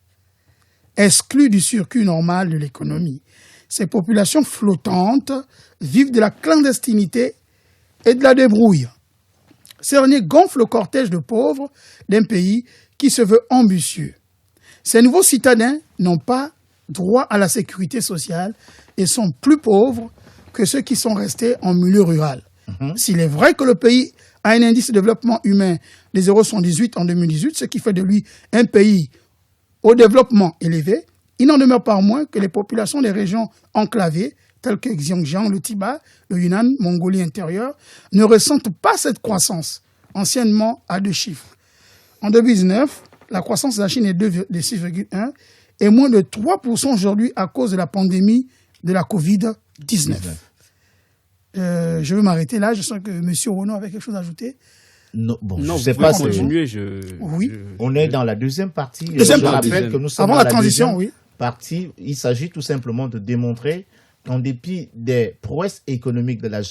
exclu du circuit normal de l'économie. Ces populations flottantes vivent de la clandestinité et de la débrouille. Ces derniers gonflent le cortège de pauvres d'un pays qui se veut ambitieux. Ces nouveaux citadins n'ont pas droit à la sécurité sociale et sont plus pauvres que ceux qui sont restés en milieu rural. S'il est vrai que le pays a un indice de développement humain de 0,78 en 2018, ce qui fait de lui un pays au développement élevé, il n'en demeure pas moins que les populations des régions enclavées, telles que Xinjiang, le Tibet, le Yunnan, Mongolie intérieure, ne ressentent pas cette croissance, anciennement à 2 chiffres. En 2019, la croissance de la Chine est de 6,1 et moins de 3% aujourd'hui à cause de la pandémie de la Covid-19. Je vais m'arrêter là. Je sens que M. Renaud avait quelque chose à ajouter. Non, je ne sais pas continuer. On est dans la deuxième partie. Je rappelle que nous sommes avant la transition, oui. Partie. Il s'agit tout simplement de démontrer qu'en dépit des prouesses économiques de la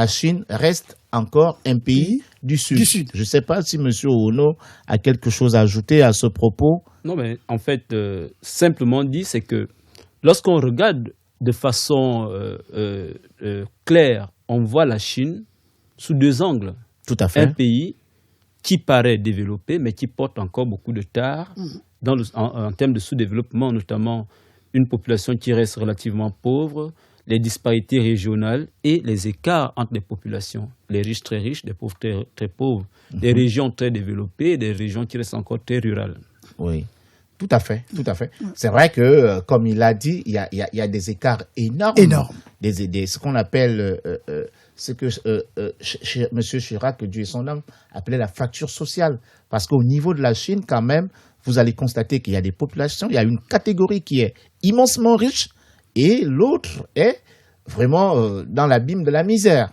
Chine reste encore un pays du Sud. Je ne sais pas si M. Renaud a quelque chose à ajouter à ce propos. Non, mais en fait, simplement dit, c'est que lorsqu'on regarde de façon claire, on voit la Chine sous 2 angles. Tout à fait. Un pays qui paraît développé, mais qui porte encore beaucoup de tard en termes de sous-développement, notamment une population qui reste relativement pauvre, les disparités régionales et les écarts entre les populations. Les riches très riches, les pauvres très, très pauvres. Des régions très développées et des régions qui restent encore très rurales. Oui, tout à fait. C'est vrai que, comme il a dit, il y a des écarts énormes. Ce qu'on appelle, ce que M. Chirac, Dieu et son âme, appelait la fracture sociale. Parce qu'au niveau de la Chine, quand même, vous allez constater qu'il y a des populations, il y a une catégorie qui est immensement riche et l'autre est vraiment dans l'abîme de la misère.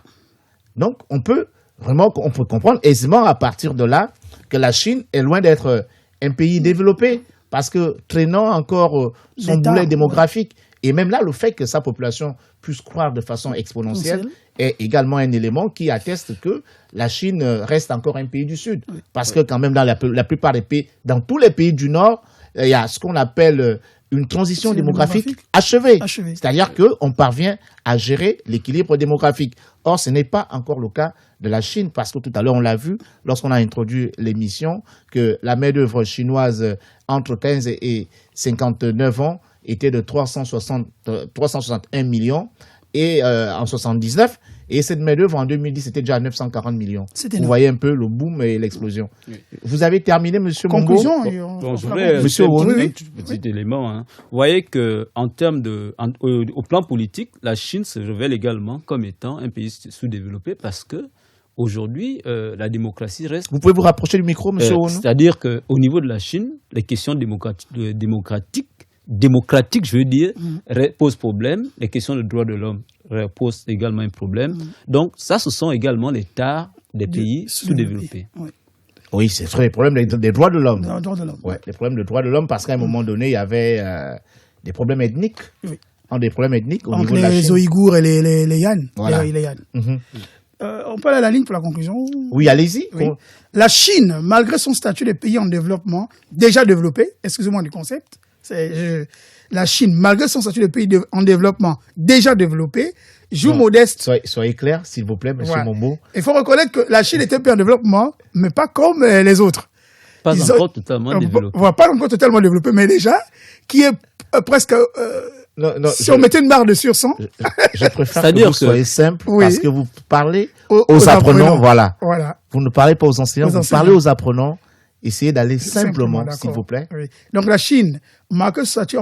Donc, on peut comprendre aisément à partir de là que la Chine est loin d'être un pays développé parce que traînant encore son boulet démographique et même là, le fait que sa population puisse croître de façon exponentielle est également un élément qui atteste que la Chine reste encore un pays du Sud. Parce que quand même, dans la plupart des pays, dans tous les pays du Nord, il y a ce qu'on appelle une transition démographique achevée. C'est-à-dire qu'on parvient à gérer l'équilibre démographique. Or, ce n'est pas encore le cas de la Chine, parce que tout à l'heure, on l'a vu, lorsqu'on a introduit l'émission, que la main-d'œuvre chinoise entre 15 et 59 ans était de 361 millions et en 79. Et cette main-d'œuvre en 2010 c'était déjà à 940 millions. Vous voyez un peu le boom et l'explosion. Oui. Vous avez terminé, Monsieur Mombo? Bon, je voudrais Monsieur un petit élément. Hein. Vous voyez que en termes au plan politique, la Chine se révèle également comme étant un pays sous-développé parce que aujourd'hui, la démocratie reste. Vous pouvez vous rapprocher du micro, Monsieur Ono? C'est-à-dire qu'au niveau de la Chine, les questions démocratiques, je veux dire, posent problème. Les questions de droits de l'homme posent également un problème. Donc, ça, ce sont également les tares des pays sous-développés. Oui, c'est sur les problèmes des droits de l'homme. Ouais, les problèmes de droits de l'homme, parce qu'à un moment donné, il y avait des problèmes ethniques. Oui. Des problèmes ethniques au niveau de la Chine. Les Ouïghours et les Yan. Voilà. Les Yan. On peut aller à la ligne pour la conclusion? Oui, allez-y. Oui. La Chine, malgré son statut de pays en développement, déjà développé, excusez-moi du concept, la Chine, malgré son statut de pays en développement déjà développé, joue modeste. Soyez clair, s'il vous plaît, Monsieur Mombo. Il faut reconnaître que la Chine était un pays en développement, mais pas comme les autres. Pas encore totalement développé. Pas encore totalement développé, mais déjà, qui est presque... si on mettait une barre de sur 100... Je préfère que vous soyez simple, parce que vous parlez aux apprenants. Voilà. Vous ne parlez pas aux enseignants, vous parlez aux apprenants. Essayez d'aller simplement, s'il vous plaît. Oui. Donc la Chine, malgré ce statut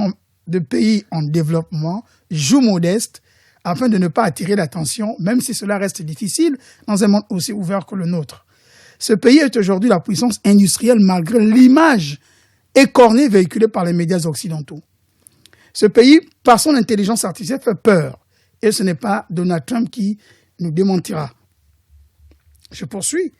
de pays en développement, joue modeste afin de ne pas attirer l'attention, même si cela reste difficile dans un monde aussi ouvert que le nôtre. Ce pays est aujourd'hui la puissance industrielle malgré l'image écornée véhiculée par les médias occidentaux. Ce pays, par son intelligence artificielle, fait peur. Et ce n'est pas Donald Trump qui nous démentira. Je poursuis.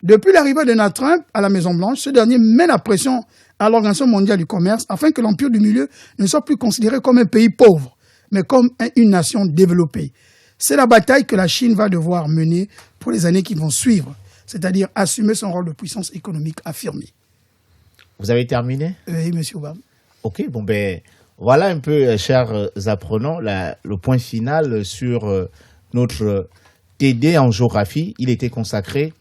Depuis l'arrivée de Donald Trump à la Maison-Blanche, ce dernier met la pression à l'Organisation mondiale du commerce afin que l'Empire du Milieu ne soit plus considéré comme un pays pauvre, mais comme une nation développée. C'est la bataille que la Chine va devoir mener pour les années qui vont suivre, c'est-à-dire assumer son rôle de puissance économique affirmée. Vous avez terminé? Oui, Monsieur Obama. Ok, bon ben, voilà un peu, chers apprenants, le point final sur notre TD en géographie. Il était consacré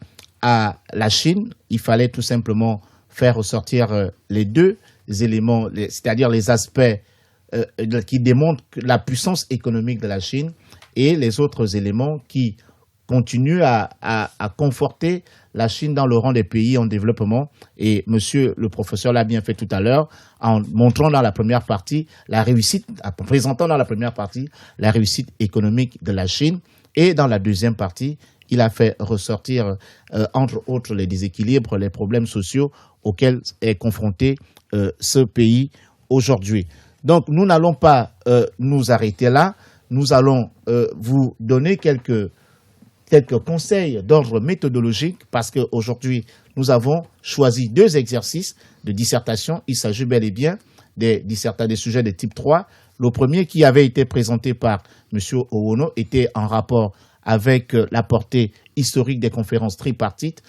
à la Chine. Il fallait tout simplement faire ressortir les deux éléments, c'est-à-dire les aspects qui démontrent la puissance économique de la Chine et les autres éléments qui continuent à conforter la Chine dans le rang des pays en développement. Et monsieur le professeur l'a bien fait tout à l'heure en montrant dans la première partie la réussite, en présentant dans la première partie la réussite économique de la Chine, et dans la deuxième partie, il a fait ressortir, entre autres, les déséquilibres, les problèmes sociaux auxquels est confronté ce pays aujourd'hui. Donc, nous n'allons pas nous arrêter là. Nous allons vous donner quelques conseils d'ordre méthodologique parce qu'aujourd'hui, nous avons choisi 2 exercices de dissertation. Il s'agit bel et bien des sujets de type 3. Le premier qui avait été présenté par M. Owono était en rapport avec la portée historique des conférences tripartites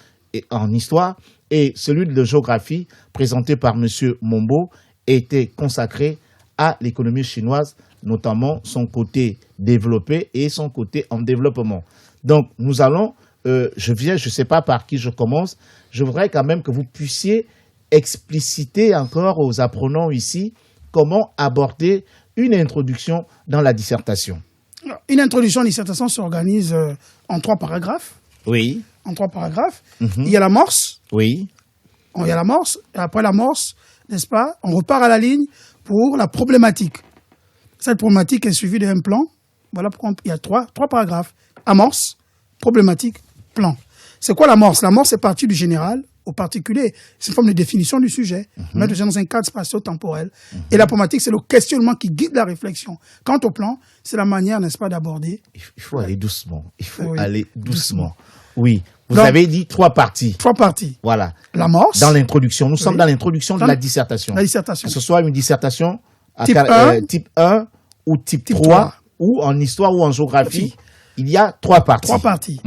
en histoire, et celui de géographie présenté par M. Mombo était consacré à l'économie chinoise, notamment son côté développé et son côté en développement. Donc nous allons, je ne sais pas par qui je commence, je voudrais quand même que vous puissiez expliciter encore aux apprenants ici comment aborder une introduction dans la dissertation. Une introduction à la dissertation s'organise en 3 paragraphes. Oui. En 3 paragraphes. Il y a l'amorce. Oui. Il y a l'amorce. Et après l'amorce, n'est-ce pas, on repart à la ligne pour la problématique. Cette problématique est suivie d'un plan. Voilà pourquoi il y a 3 paragraphes. Amorce, problématique, plan. C'est quoi l'amorce? L'amorce est partie du général au particulier. C'est une forme de définition du sujet, mettre dans un cadre spatio-temporel. Et la problématique, c'est le questionnement qui guide la réflexion. Quant au plan, c'est la manière, n'est-ce pas, d'aborder. Il faut aller doucement. Aller doucement. Oui. Vous avez dit 3 parties. 3 parties. Voilà. L'amorce. Dans l'introduction. Nous sommes dans l'introduction de la dissertation. La dissertation. Que ce soit une dissertation type 1 ou type 3, ou en histoire ou en géographie. Il y a 3 parties. 3 parties.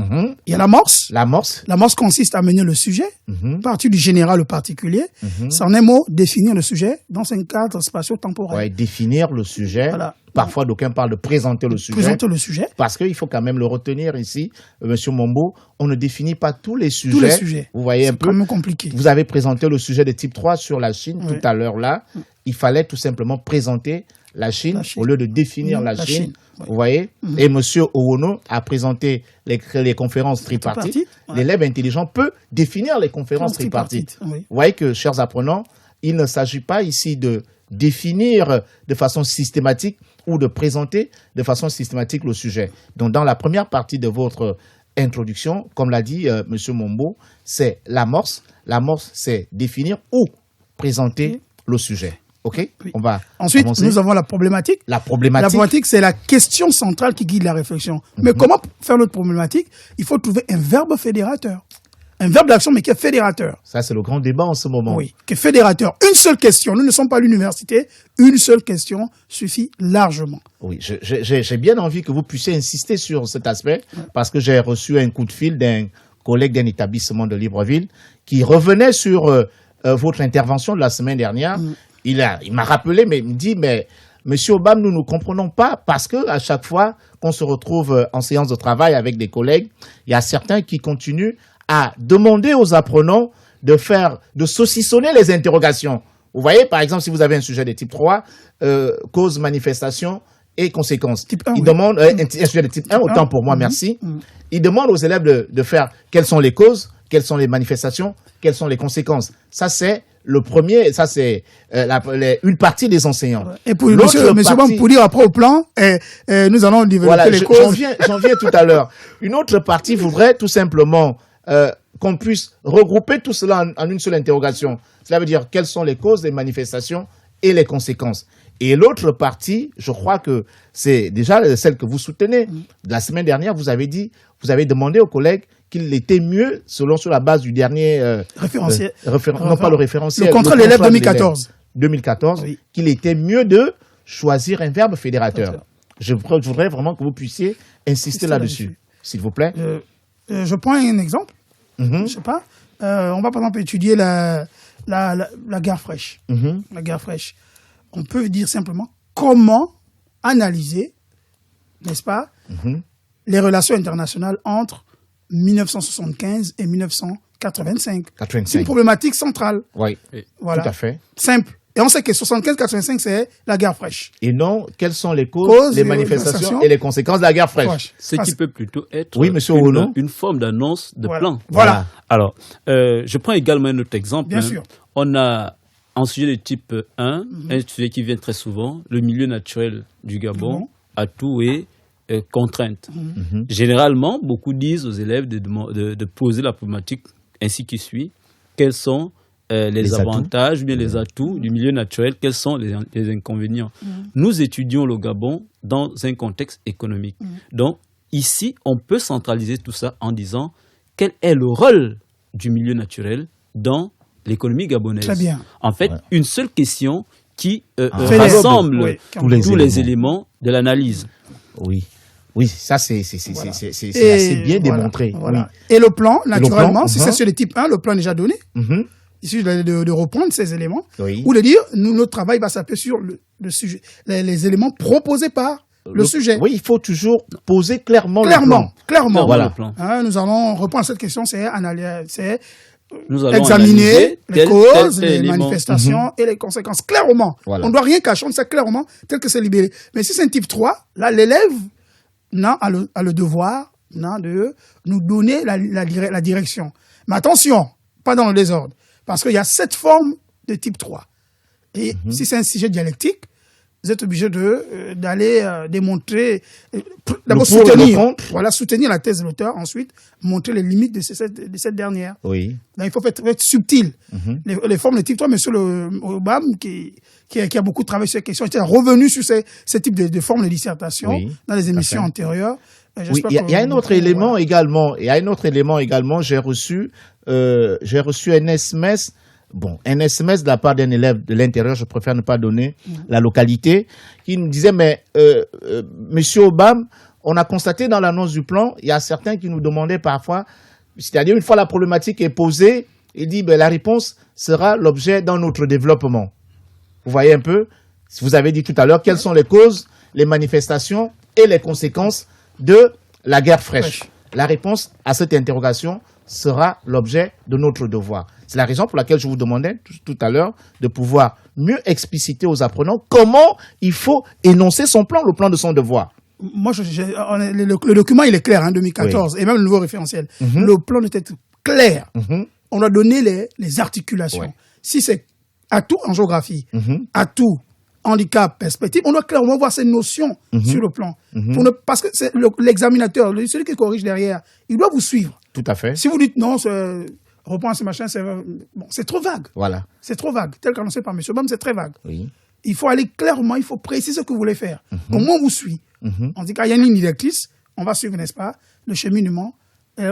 Il y a l'amorce. L'amorce. L'amorce consiste à mener le sujet, partir du général au particulier. C'est en un mot, définir le sujet dans un cadre spatio-temporel. Ouais, définir le sujet. Voilà. Parfois, d'aucuns parlent de présenter le sujet. Présenter le sujet. Parce qu'il faut quand même le retenir ici, Monsieur Mombo, on ne définit pas tous les sujets. Tous les sujets. Vous voyez un peu. C'est quand même compliqué. Vous avez présenté le sujet de type 3 sur la Chine tout à l'heure là. Il fallait tout simplement présenter la Chine au lieu de définir la Chine. Ouais. Vous voyez. Et Monsieur Owono a présenté les conférences tripartites. L'élève intelligent peut définir les conférences tripartites. Oui. Vous voyez que, chers apprenants, il ne s'agit pas ici de définir de façon systématique ou de présenter de façon systématique le sujet. Donc, dans la première partie de votre introduction, comme l'a dit Monsieur Mombo, c'est l'amorce. L'amorce, c'est définir ou présenter le sujet. OK? Oui. On va Ensuite, avancer. nous avons la problématique. La problématique. La problématique, c'est la question centrale qui guide la réflexion. Mais comment faire notre problématique? Il faut trouver un verbe fédérateur. Un verbe d'action, mais qui est fédérateur. Ça, c'est le grand débat en ce moment. Oui, qui est fédérateur. Une seule question. Nous ne sommes pas à l'université. Une seule question suffit largement. Oui, j'ai bien envie que vous puissiez insister sur cet aspect parce que j'ai reçu un coup de fil d'un collègue d'un établissement de Libreville qui revenait sur votre intervention de la semaine dernière. Il m'a rappelé, mais il me dit, mais Monsieur Obam, nous ne comprenons pas parce que à chaque fois qu'on se retrouve en séance de travail avec des collègues, il y a certains qui continuent à demander aux apprenants de saucissonner les interrogations. Vous voyez, par exemple, si vous avez un sujet de type 3, cause, manifestation et conséquences. Type 1, il demande un sujet de type 1, autant pour moi, merci. Il demande aux élèves de faire quelles sont les causes, quelles sont les manifestations, quelles sont les conséquences. Ça, c'est le premier, ça, c'est une partie des enseignants. Et pour monsieur Bam, pour dire après au plan, nous allons développer les causes. J'en viens tout à l'heure. Une autre partie voudrait tout simplement qu'on puisse regrouper tout cela en une seule interrogation. Cela veut dire quelles sont les causes des manifestations et les conséquences. Et l'autre partie, je crois que c'est déjà celle que vous soutenez. La semaine dernière, vous avez demandé aux collègues qu'il était mieux, sur la base du dernier référentiel. Non, pas le référentiel. Le contrat de l'élève 2014. 2014, oui. Qu'il était mieux de choisir un verbe fédérateur. Je voudrais vraiment que vous puissiez insister là-dessus, s'il vous plaît. Je prends un exemple. Je sais pas. On va par exemple étudier la guerre fraîche. La guerre fraîche. On peut dire simplement comment analyser, n'est-ce pas, les relations internationales entre 1975 et 1985. C'est une problématique centrale. Oui, voilà. Tout à fait. Simple. Et on sait que 75-85, c'est la guerre fraîche. Et non, quelles sont les causes, les manifestations et les conséquences de la guerre fraîche. Ce qui peut plutôt être une forme d'annonce de plan. Voilà. Alors, je prends également un autre exemple. Bien sûr. On a un sujet de type 1, un sujet qui vient très souvent, le milieu naturel du Gabon, atout et contrainte. Généralement, beaucoup disent aux élèves de poser la problématique ainsi qui suit. Quels sont les avantages, bien les atouts du milieu naturel, quels sont les inconvénients. Nous étudions le Gabon dans un contexte économique. Donc, ici, on peut centraliser tout ça en disant quel est le rôle du milieu naturel dans l'économie gabonaise. Très bien. En fait, une seule question qui rassemble tous les éléments de l'analyse. Oui, ça c'est assez bien démontré. Voilà. Oui. Et le plan, naturellement, si c'est sur le type 1, le plan est déjà donné. Il suffit de reprendre ces éléments ou de dire, notre travail va s'appuyer sur le sujet, les éléments proposés par le sujet. Oui, il faut toujours poser clairement le plan. Clairement. Voilà. Nous allons reprendre cette question, c'est examiner les causes, les manifestations et les conséquences. Clairement. Voilà. On ne doit rien cacher, on sait clairement tel que c'est libéré. Mais si c'est un type 3, là, l'élève a le devoir de nous donner la direction. Mais attention, pas dans le désordre. Parce qu'il y a 7 formes de type 3. Et si c'est un sujet dialectique, vous êtes obligé d'aller démontrer, d'abord soutenir la thèse de l'auteur, ensuite montrer les limites de cette dernière. Oui. Donc, il faut être subtil. Les formes de type 3, M. Obam, qui a beaucoup travaillé sur ces questions, était revenu sur ce type de formes de dissertation dans les émissions antérieures. Oui, il y a un autre élément également. J'ai reçu un SMS. Bon, un SMS de la part d'un élève de l'intérieur, je préfère ne pas donner la localité, qui nous disait, mais Monsieur Obam, on a constaté dans l'annonce du plan, il y a certains qui nous demandaient parfois, c'est-à-dire une fois la problématique est posée, il dit la réponse sera l'objet d'un autre développement. Vous voyez un peu, vous avez dit tout à l'heure quelles sont les causes, les manifestations et les conséquences de la guerre fraîche. La réponse à cette interrogation sera l'objet de notre devoir. C'est la raison pour laquelle je vous demandais tout à l'heure de pouvoir mieux expliciter aux apprenants comment il faut énoncer son plan, le plan de son devoir. Moi, le document, il est clair, 2014, et même le nouveau référentiel. Le plan doit être clair. On a donné les articulations. Si c'est atout en géographie, atout, handicap, perspective, on doit clairement voir ces notions sur le plan. Parce que c'est l'examinateur, celui qui corrige derrière, il doit vous suivre. Tout à fait. Si vous dites non, reprends ce machin, c'est trop vague. Voilà. C'est trop vague. Tel qu'annoncé par M. Bam, c'est très vague. Oui. Il faut aller clairement, il faut préciser ce que vous voulez faire. Au moins, on vous suit. On dit qu'il y a une ligne directrice, on va suivre, n'est-ce pas, le cheminement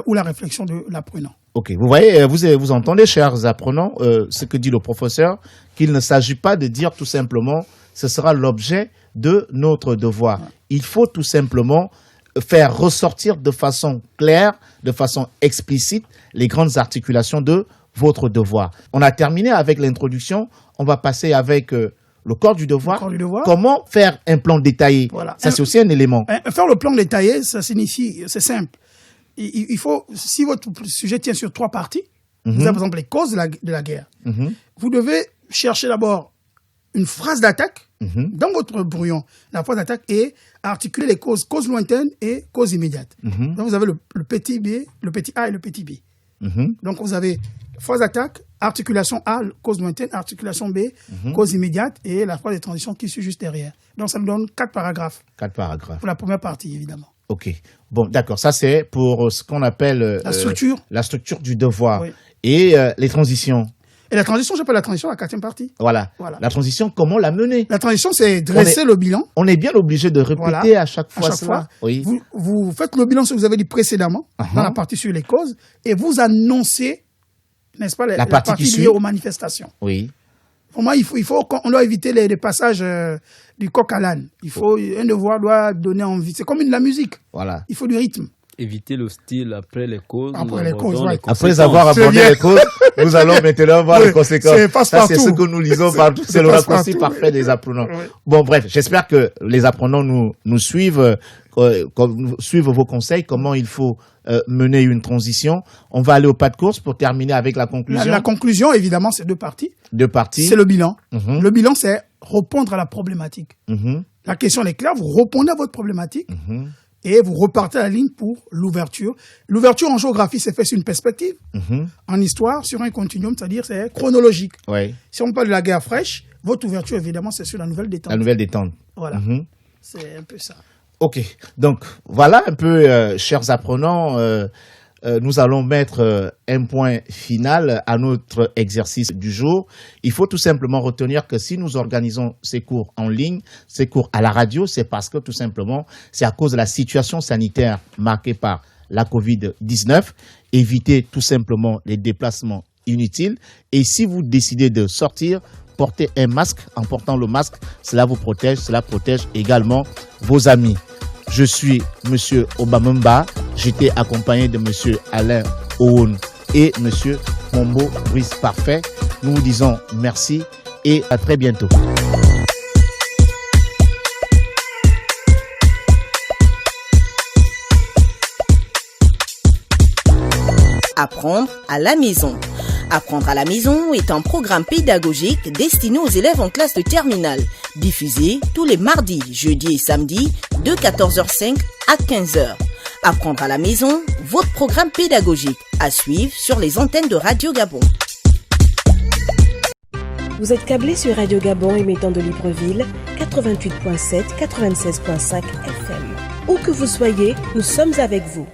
ou la réflexion de l'apprenant. Ok, vous voyez, vous entendez, chers apprenants, ce que dit le professeur, qu'il ne s'agit pas de dire tout simplement, ce sera l'objet de notre devoir. Il faut tout simplement faire ressortir de façon claire, de façon explicite, les grandes articulations de votre devoir. On a terminé avec l'introduction, on va passer avec le corps du devoir. Comment faire un plan détaillé? Voilà. Ça, c'est aussi un élément. Faire le plan détaillé, ça signifie, c'est simple. Il faut, si votre sujet tient sur 3 parties, vous avez par exemple les causes de la guerre, vous devez chercher d'abord une phrase d'attaque dans votre brouillon, la phrase d'attaque, et articuler les causes lointaines et causes immédiates. Donc vous avez le petit B, le petit A et le petit B. Donc vous avez phrase d'attaque, articulation A, cause lointaine, articulation B, cause immédiate, et la phrase de transition qui suit juste derrière. Donc ça me donne 4 paragraphes. 4 paragraphes. Pour la première partie, évidemment. Ok. Bon, d'accord. Ça, c'est pour ce qu'on appelle la structure. La structure du devoir. Oui. Et les transitions. Et la transition, j'appelle la transition la 4e partie. Voilà. La transition, comment la mener? La transition, c'est dresser le bilan. On est bien obligé de répéter à chaque fois. Oui. Vous faites le bilan, ce que vous avez dit précédemment, dans la partie sur les causes, et vous annoncez, n'est-ce pas, la partie liée aux manifestations. Oui. Pour moi, on doit éviter les passages du coq à l'âne. Un devoir doit donner envie. C'est comme la musique. Voilà. Il faut du rythme. Éviter le style après les causes. Après avoir abordé les causes, nous allons maintenant voir les conséquences. Ça, c'est ce que nous lisons partout. C'est le raccourci parfait des apprenants. Bon, bref, j'espère que les apprenants nous suivent, suivent vos conseils, comment il faut mener une transition. On va aller au pas de course pour terminer avec la conclusion. La conclusion, évidemment, c'est 2 parties. 2 parties. C'est le bilan. Le bilan, c'est répondre à la problématique. La question est claire, vous répondez à votre problématique. Et vous repartez à la ligne pour l'ouverture. L'ouverture en géographie, c'est fait sur une perspective. En histoire, sur un continuum, c'est-à-dire c'est chronologique. Oui. Si on parle de la guerre fraîche, votre ouverture, évidemment, c'est sur la nouvelle détente. La nouvelle détente. Voilà. C'est un peu ça. OK. Donc, voilà un peu, chers apprenants, nous allons mettre un point final à notre exercice du jour. Il faut tout simplement retenir que si nous organisons ces cours en ligne, ces cours à la radio, c'est parce que tout simplement, c'est à cause de la situation sanitaire marquée par la COVID-19. Évitez tout simplement les déplacements inutiles. Et si vous décidez de sortir, portez un masque. En portant le masque, cela vous protège, cela protège également vos amis. Je suis M. Obamamba. J'étais accompagné de M. Alain Oun et M. Mombo Brice Parfait. Nous vous disons merci et à très bientôt. Apprendre à la maison. Apprendre à la maison est un programme pédagogique destiné aux élèves en classe de terminale, diffusé tous les mardis, jeudis et samedis de 14h05 à 15h. Apprendre à la maison, votre programme pédagogique à suivre sur les antennes de Radio Gabon. Vous êtes câblé sur Radio Gabon émettant de Libreville, 88.7, 96.5 FM. Où que vous soyez, nous sommes avec vous.